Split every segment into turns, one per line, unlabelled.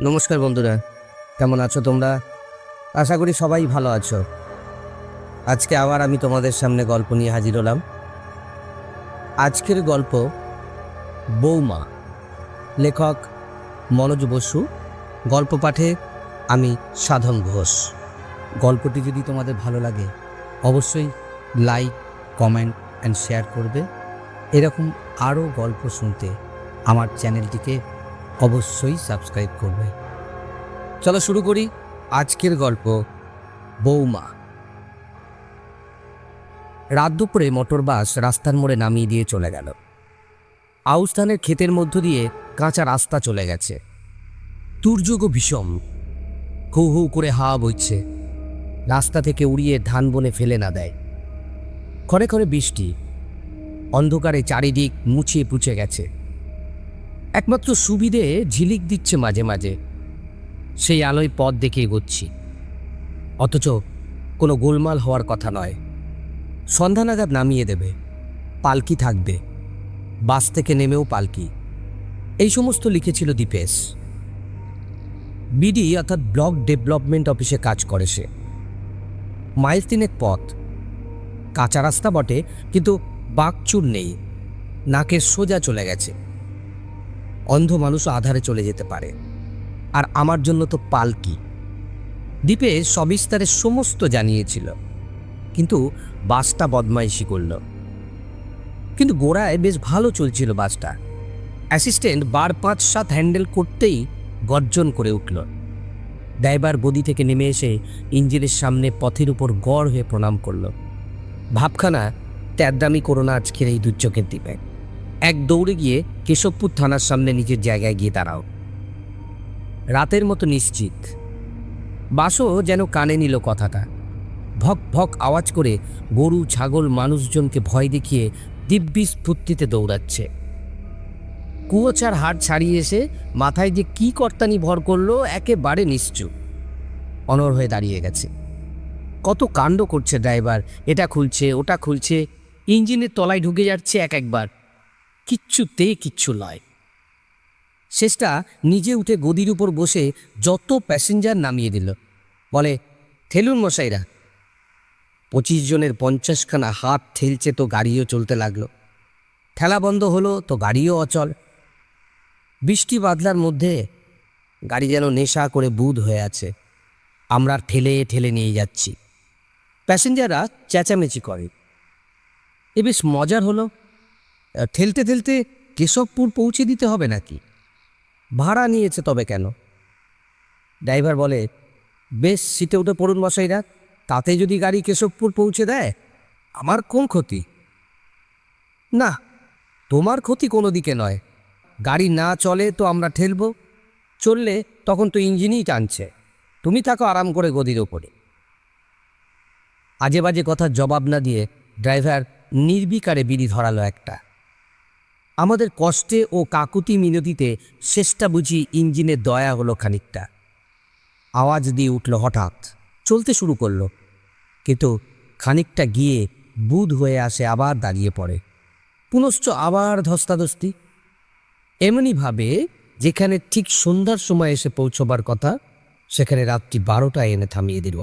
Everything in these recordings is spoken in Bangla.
নমস্কার বন্ধুরা, কেমন আছো তোমরা? আশা করি সবাই ভালো আছো। আজকে আবার আমি তোমাদের সামনে গল্প নিয়ে হাজির হলাম। আজকের গল্প বৌমা, লেখক মনোজ বসু, গল্প পাঠে আমি সাধন ঘোষ। গল্পটি যদি তোমাদের ভালো লাগে অবশ্যই লাইক, কমেন্ট অ্যান্ড শেয়ার করবে। এরকম আরও গল্প শুনতে আমার চ্যানেলটিকে অবশ্যই সাবস্ক্রাইব করবে। চলো শুরু করি আজকের গল্প বৌমা। রাত দুপুরে মোটর বাস রাস্তার মোড়ে নামিয়ে দিয়ে চলে গেল। আউশ ধানের ক্ষেতের মধ্য দিয়ে কাঁচা রাস্তা চলে গেছে। দুর্যোগ ভীষণ, হু হু করে হাওয়া বইছে, রাস্তা থেকে উড়িয়ে ধান বনে ফেলে না দেয়। ক্ষণে ক্ষণে বৃষ্টি, অন্ধকারে চারিদিক মুছিয়ে পুছে গেছে। একমাত্র সুবিধে ঝিলিক দিচ্ছে মাঝে মাঝে, সেই আলোয় পথ দেখে এগোচ্ছি। অথচ কোনো গোলমাল হওয়ার কথা নয়। সন্ধ্যা নাগাদ নামিয়ে দেবে, পালকি থাকবে, বাস থেকে নেমেও পালকি, এই সমস্ত লিখেছিল দীপেশ। বিডি অর্থাৎ ব্লক ডেভেলপমেন্ট অফিসে কাজ করে সে। মাইল তিনেক পথ, কাঁচা রাস্তা বটে, কিন্তু বাকচুর নেই, নাকের সোজা চলে গেছে। অন্ধ মানুষ আধারে চলে যেতে পারে, আর আমার জন্য তো পালকি। দীপেশ সবিস্তারে সমস্ত জানিয়েছিল, কিন্তু বাসটা বদমাইশি করল। কিন্তু গোড়ায় বেশ ভালো চলছিল বাসটা। অ্যাসিস্ট্যান্ট বার ৫-৭ হ্যান্ডেল করতেই গর্জন করে উঠল। ড্রাইভার বদি থেকে নেমে এসে ইঞ্জিনের সামনে পথের উপর গড় হয়ে প্রণাম করল। ভাবখানা ত্যাদ্দামি করো না আজকের এই দুর্যোগের দ্বীপে। এক দৌড়ে গিয়ে কেশবপুর থানার সামনে নিজের জায়গায় গিয়ে দাঁড়াও। রাতের মতো নিশ্চিত। বাসও যেন কানে নিল কথাটা। ভক ভক আওয়াজ করে গরু, ছাগল, মানুষজনকে ভয় দেখিয়ে দিব্যি স্ফূর্তিতে দৌড়াচ্ছে। কুয়োচার হাট ছাড়িয়ে এসে মাথায় যে কি কর্তানি ভর করলো একেবারে নিশ্চুপ। অনড় হয়ে দাঁড়িয়ে গেছে। কত কাণ্ড করছে ড্রাইভার, এটা খুলছে ওটা খুলছে, ইঞ্জিনের তলায় ঢুকে যাচ্ছে একবার, কিচ্ছুতেই কিচ্ছু নয়। শেষটা নিজে উঠে গদির উপর বসে যত প্যাসেঞ্জার নামিয়ে দিল। বলে, ঠেলুন মশাইরা। ২৫ জনের ৫০খানা হাত ঠেলছে তো গাড়িও চলতে লাগলো। ঠেলা বন্ধ হলো তো গাড়িও অচল। বৃষ্টি বাদলার মধ্যে গাড়ি যেন নেশা করে বুঁদ হয়ে আছে। আমরা ঠেলে ঠেলে নিয়ে যাচ্ছি, প্যাসেঞ্জাররা চেঁচামেচি করে। এ বেশ মজার হলো। ঠেলতে ঠেলতে কেশবপুর পৌঁছে দিতে হবে নাকি? ভাড়া নিয়েছে তবে কেন? ড্রাইভার বলে, বেশ সিটে উঠে পড়ুন মশাইরা, তাতে যদি গাড়ি কেশবপুর পৌঁছে দেয় আমার কোন ক্ষতি? না, তোমার ক্ষতি কোনো দিকে নয়। গাড়ি না চলে তো আমরা ঠেলব, চললে তখন তো ইঞ্জিনই টানছে। তুমি থাকো আরাম করে গদির ওপরে। আজে বাজে কথার জবাব না দিয়ে ড্রাইভার নির্বিকারে বিড়ি ধরালো একটা। আমাদের কষ্টে ও কাকুতি মিনতিতে শেষটা বুঝি ইঞ্জিনে দয়া হলো খানিকটা। আওয়াজ দিয়ে উঠল হঠাৎ, চলতে শুরু করলো, কিন্তু খানিকটা গিয়ে বুধ হয়ে আসে, আবার দাঁড়িয়ে পড়ে, পুনশ্চ আবার ধস্তাধস্তি। এমনিভাবে যেখানে ঠিক সন্ধ্যার সময় এসে পৌঁছবার কথা সেখানে রাত্রি ১২টায় এনে থামিয়ে দিল।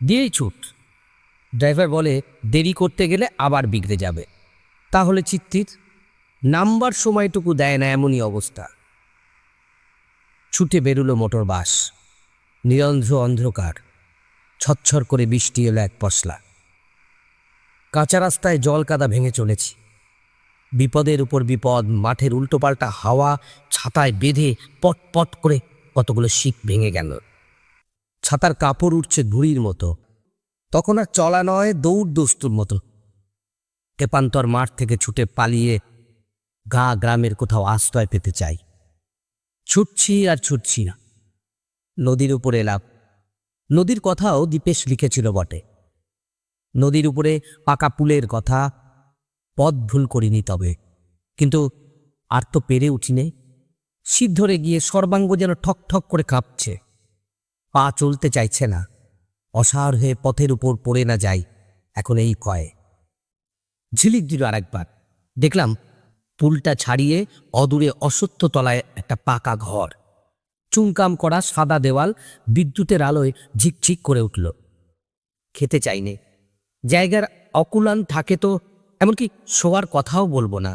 দিয়েই ছুট। ড্রাইভার বলে, দেরি করতে গেলে আবার বিগড়ে যাবে। তাহলে চিত্তির, নামবার সময়টুকু দেয় না, এমনই অবস্থা। ছুটে বেরুলো মোটর বাস। নিরন্ধ্র অন্ধকার, ছচ্ছর করে বৃষ্টি এলো এক পশলা। কাঁচা রাস্তায় জল কাদা ভেঙে চলেছি। বিপদের উপর বিপদ, মাঠের উল্টোপাল্টা হাওয়া ছাতায় বেঁধে পট পট করে কতগুলো শিক ভেঙে গেল। ছাতার কাপড় উঠছে ধুড়ির মতো। তখন আর চলা নয়, দৌড় দস্তুর মতো। তেপান্তর মাঠ থেকে ছুটে পালিয়ে গ্রামের কোথাও আশ্রয় পেতে চাই। ছুটছি আর ছুটছি না। নদীর উপরে এলাম। নদীর কথাও দীপেশ লিখেছিল বটে। নদীর উপরে পাকা পুলের কথা। পথ ভুল করিনি তবে, কিন্তু আর তো পেরে উঠিনে। শীত ধরে গিয়ে সর্বাঙ্গ যেন ঠক ঠক করে কাঁপছে। পা চলতে চাইছে না। অসাড় হয়ে পথের উপর পড়ে না যাই, এখন এই কয়ে। ঝিলিক দিল আরেকবার। দেখলাম পুলটা ছাড়িয়ে অদূরে অশ্বত্থতলায় একটা পাকা ঘর। চুমকাম করা সাদা দেওয়াল বিদ্যুতের আলোয় ঝিকঝিক করে উঠল। খেতে চাইনে, জায়গার অকুলান থাকে তো, এমনকি শোয়ার কথাও বলবো না।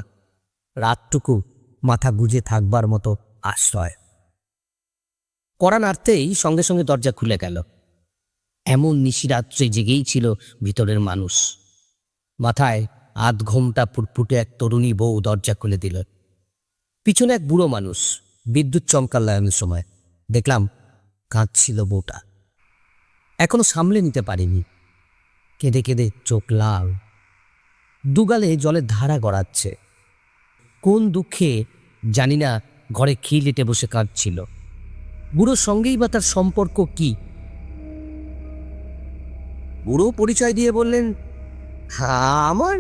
রাতটুকু মাথা গুজে থাকবার মতো আশ্রয়। কড়া নাড়তেই সঙ্গে সঙ্গে দরজা খুলে গেল। এমন নিশিরাত্রে জেগেই ছিল ভিতরের মানুষ। মাথায় আধ ঘোমটা ফুটফুটে এক তরুণী বউ দরজা খুলে দিল। পিছনে এক বুড়ো মানুষ। বিদ্যুৎ চমকাল লাগানোর সময় দেখলাম কাঁদছিল বউটা। এখনো সামলে নিতে পারিনি। কেঁদে কেঁদে চোখ লাল, দুগালে জলের ধারা গড়াচ্ছে। কোন দুঃখে জানি না ঘরে খিলেটে বসে কাঁদছিল। বুড়োর সঙ্গেই বা তার সম্পর্ক কি? বুড়ো পরিচয় দিয়ে বললেন, আমার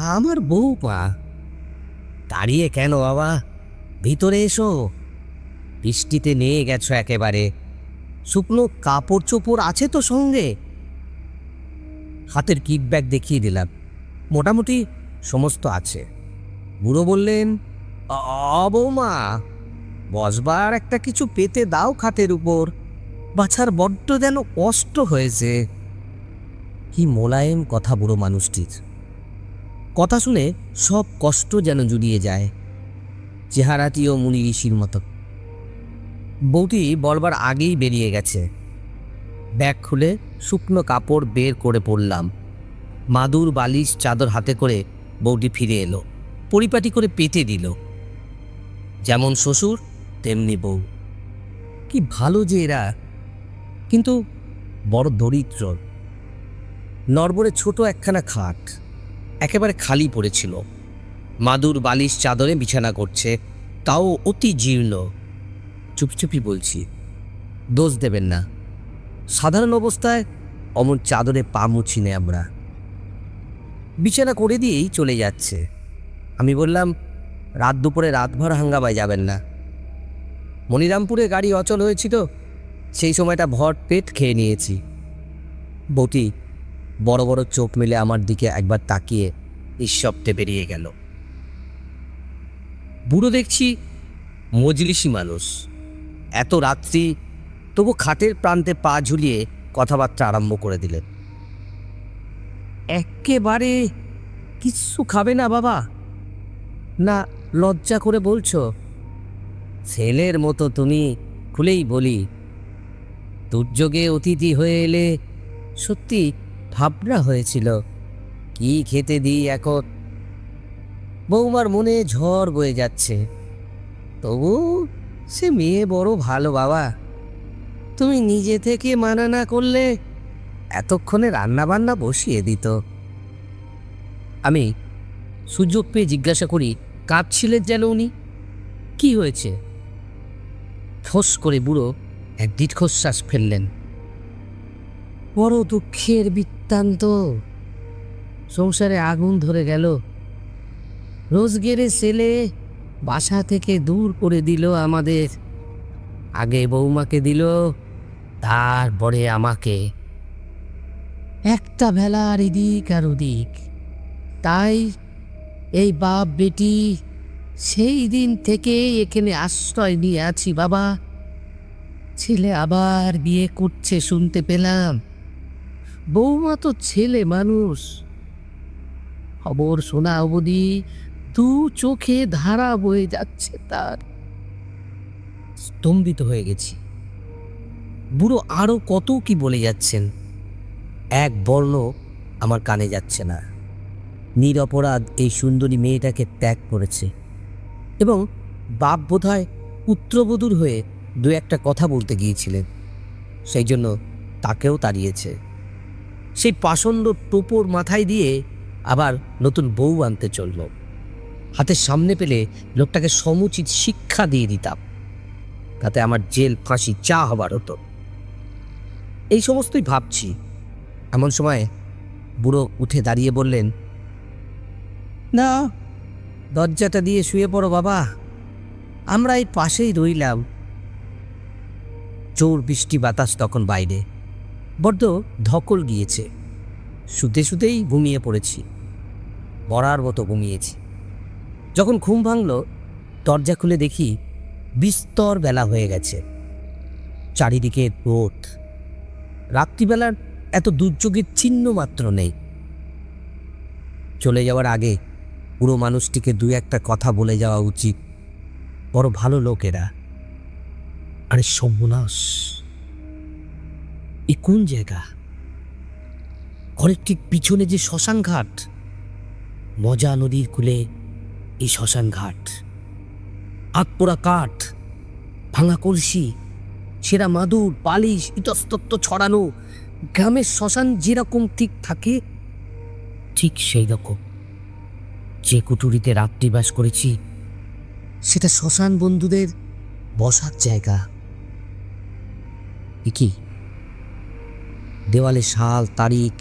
আমার বউমা। দাঁড়িয়ে কেন বাবা, ভিতরে এসো। বৃষ্টিতে নিয়ে গেছো একেবারে। শুকনো কাপড় চোপড় আছে তো সঙ্গে? হাতের কিট ব্যাগ দেখিয়ে দিলাম। মোটামুটি সমস্ত আছে। বুড়ো বললেন, বৌমা, বসবার একটা কিছু পেতে দাও খাটের উপর। বাছার বড্ড যেন কষ্ট হয়েছে। কি মোলায়েম কথা বুড়ো মানুষটির। কথা শুনে সব কষ্ট যেন জুড়িয়ে যায়। চেহারাটিও মুনি ঋষির মতো। বউটি বলবার আগেই বেরিয়ে গেছে। ব্যাগ খুলে শুকনো কাপড় বের করে পড়লাম। মাদুর বালিশ চাদর হাতে করে বউটি ফিরে এলো। পরিপাটি করে পেতে দিল। যেমন শ্বশুর তেমনি বউ। কি ভালো যে এরা, কিন্তু বড় দরিদ্র। নড়বড়ে ছোট একখানা খাট একেবারে খালি পড়েছিল। মাদুর বালিশ চাদরে বিছানা করছে, তাও অতি জীর্ণ। চুপচুপি বলছি, দোষ দেবেন না। সাধারণ অবস্থায় অমন চাদরে পা মুছি নে আমরা। বিছানা করে দিয়েই চলে যাচ্ছে। আমি বললাম, রাত দুপুরে রাতভর হাঙ্গামায় যাবেন না। মনিরামপুরে গাড়ি অচল হয়েছিল, সেই সময়টা ভর পেট খেয়ে নিয়েছি। বউটি বড় বড় চোখ মেলে আমার দিকে একবার তাকিয়ে নিঃশব্দে বেরিয়ে গেল। বুড়ো দেখছি মজলিসি মানুষ। এত রাত্রি তবু খাটের প্রান্তে পা ঝুলিয়ে কথাবার্তা আরম্ভ করে দিলেন। একেবারে কিচ্ছু খাবে না বাবা? না লজ্জা করে বলছো? ছেলের মতো তুমি, খুলেই বলি। দুর্যোগে অতিথি হয়ে এলে সত্যি ভাবনা হয়েছিল কি খেতে দিই এখন। বৌমার মনে ঝড় বয়ে যাচ্ছে। তবু সে মেয়ে বড় ভালো বাবা। তুমি নিজে থেকে মানা না করলে এতক্ষণে রান্না বান্না বসিয়ে দিত। আমি সুযোগ পেয়ে জিজ্ঞাসা করি, কাঁদছিলেন যেন উনি? কি হয়েছে? ফোঁস করে বুড়ো এক দীর্ঘশ্বাস ফেললেন। বড় দুঃখের বৃত্তান্ত। সংসারে আগুন ধরে গেল। রোজগেরে ছেলে বাসা থেকে দূর করে দিল আমাদের। আগে বৌমাকে দিল, তারপরে আমাকে। একটা বেলার এদিক আর ওদিক। তাই এই বাপ বেটি সেই দিন থেকে এখানে আশ্রয় নিয়ে আছি বাবা। ছেলে আবার বিয়ে করছে শুনতে পেলাম। বৌমা তো ছেলে মানুষ। খবর শোনা অবধি দু চোখে ধারা বয়ে যাচ্ছে তার। স্তম্ভিত হয়ে গেছি। বুড়ো আরো কত কি বলে যাচ্ছেন, এক বর্ণ আমার কানে যাচ্ছে না। নিরপরাধ এই সুন্দরী মেয়েটাকে ত্যাগ করেছে এবং বাপ বোধহয় পুত্রবধূর হয়ে দু একটা কথা বলতে গিয়েছিলেন, সেই জন্য তাকেও তাড়িয়েছে। সেই পাষণ্ড টোপর মাথায় দিয়ে আবার নতুন বউ আনতে চলল। হাতের সামনে পেলে লোকটাকে সমুচিত শিক্ষা দিয়ে দিতাম, তাতে আমার জেল ফাঁসি চা হবার হতো। এই সমস্তই ভাবছি, এমন সময় বুড়ো উঠে দাঁড়িয়ে বললেন, না, দরজাটা দিয়ে শুয়ে পড়ো বাবা, আমরা এই পাশেই রইলাম। জোর বৃষ্টি বাতাস তখন বাইরে, বড্ড ধকল গিয়েছে। শুতে শুতেই ঘুমিয়ে পড়েছি, মরার মতো ঘুমিয়েছি। যখন ঘুম ভাঙল, দরজা খুলে দেখি বিস্তর বেলা হয়ে গেছে। চারিদিকে রোদ। রাত্রিবেলার এত দুর্যোগের চিহ্ন মাত্র নেই। চলে যাওয়ার আগে পুরো মানুষটিকে দু একটা কথা বলে যাওয়া উচিত। বড় ভালো লোক এরা। আরে সর্বনাশ, এ কোন জায়গা? ঘরের ঠিক পিছনে যে শ্মশান ঘাট, মজা নদীর কূলে এই শ্মশান ঘাট। আতপোড়া কাঠ, ভাঙা কলসি, ছেঁড়া মাদুর, বালিশ, ইতস্তত্ব ছড়ানো। গ্রামের শ্মশান যেরকম ঠিক থাকে, ঠিক সেই রকম। যে কুটুরিতে রাত্রিবাস করেছি সেটা শ্মশান বন্ধুদের বসার জায়গা। কি দেওয়ালে সাল তারিখ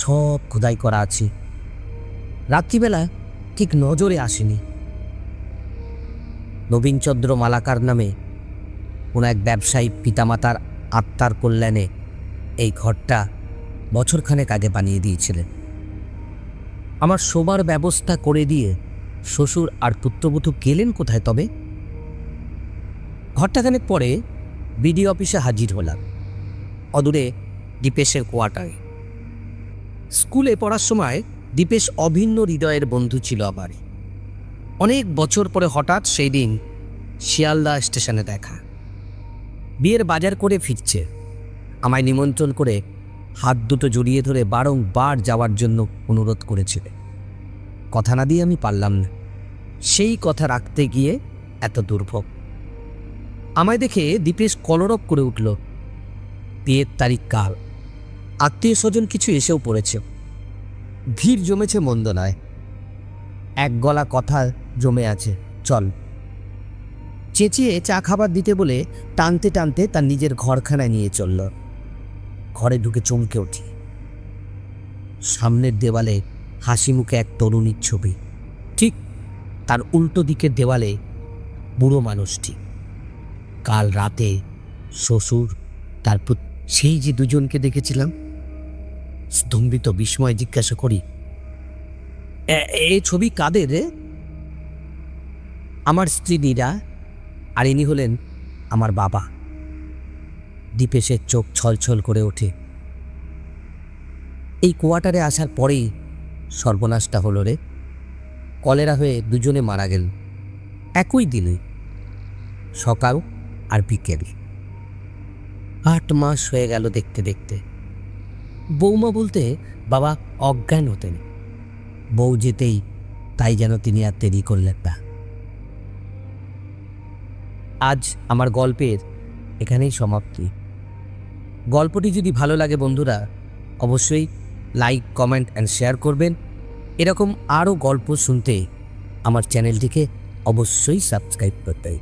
সব খোদাই করা আছে। রাত্রিবেলা ঠিক নজরে আসেনি। নবীনচন্দ্র মালাকার নামে কোনো এক ব্যবসায়ী পিতামাতার আত্মার কল্যাণে এই ঘরটা বছরখানেক আগে বানিয়ে দিয়েছিলেন। আমার শোবার ব্যবস্থা করে দিয়ে শ্বশুর আর পুত্রবধূ গেলেন কোথায় তবে? ঘরটাখানেক পরে বিডিও অফিসে হাজির হলাম, অদূরে দীপেশের কোয়ার্টারে। স্কুলে পড়ার সময় দীপেশ অভিন্ন হৃদয়ের বন্ধু ছিল আমার। অনেক বছর পরে হঠাৎ সেই দিন শিয়ালদা স্টেশনে দেখা। বিয়ের বাজার করে ফিরছে, আমায় নিমন্ত্রণ করে হাত দুটো জড়িয়ে ধরে বারংবার যাওয়ার জন্য অনুরোধ করেছিল। কথা না দিয়ে আমি পারলাম না। সেই কথা রাখতে গিয়ে এত দুর্ভোগ। আমায় দেখে দীপেশ কলরব করে উঠল। বিয়ের তারিখ কাল, আত্মীয় স্বজন কিছু এসেও পড়েছে। ভিড় জমেছে মন্দ নয়, এক গলা কথা জমে আছে। চল। চেঁচিয়ে চা খাবার দিতে বলে টানতে টানতে তার নিজের ঘরখানায় নিয়ে চলল। ঘরে ঢুকে চমকে উঠি। সামনের দেওয়ালে হাসি মুখে এক তরুণীর ছবি, ঠিক তার উল্টো দিকের দেওয়ালে বুড়ো মানুষটি। কাল রাতে শ্বশুর, তারপর সেই যে দুজনকে দেখেছিলাম। স্তম্ভিত বিস্ময় জিজ্ঞাসা করি, এ ছবি কাদের রে? আমার স্ত্রী নীরা, আর ইনি হলেন আমার বাবা। দীপেশের চোখ ছলছল করে ওঠে। এই কোয়ার্টারে আসার পরেই সর্বনাশটা হলো রে। কলেরা হয়ে দুজনে মারা গেল একই দিনে, সকাল আর বিকেল। 8 মাস হয়ে গেল দেখতে দেখতে। বৌমা বলতে বাবা অজ্ঞান হতেন। বউ যেতেই তাই যেন তিনি আর দেরি করলেন না। আজ আমার গল্পের এখানেই সমাপ্তি। গল্পটি যদি ভালো লাগে বন্ধুরা, অবশ্যই লাইক, কমেন্ট অ্যান্ড শেয়ার করবেন। এরকম আরও গল্প শুনতে আমার চ্যানেলটিকে অবশ্যই সাবস্ক্রাইব করতে।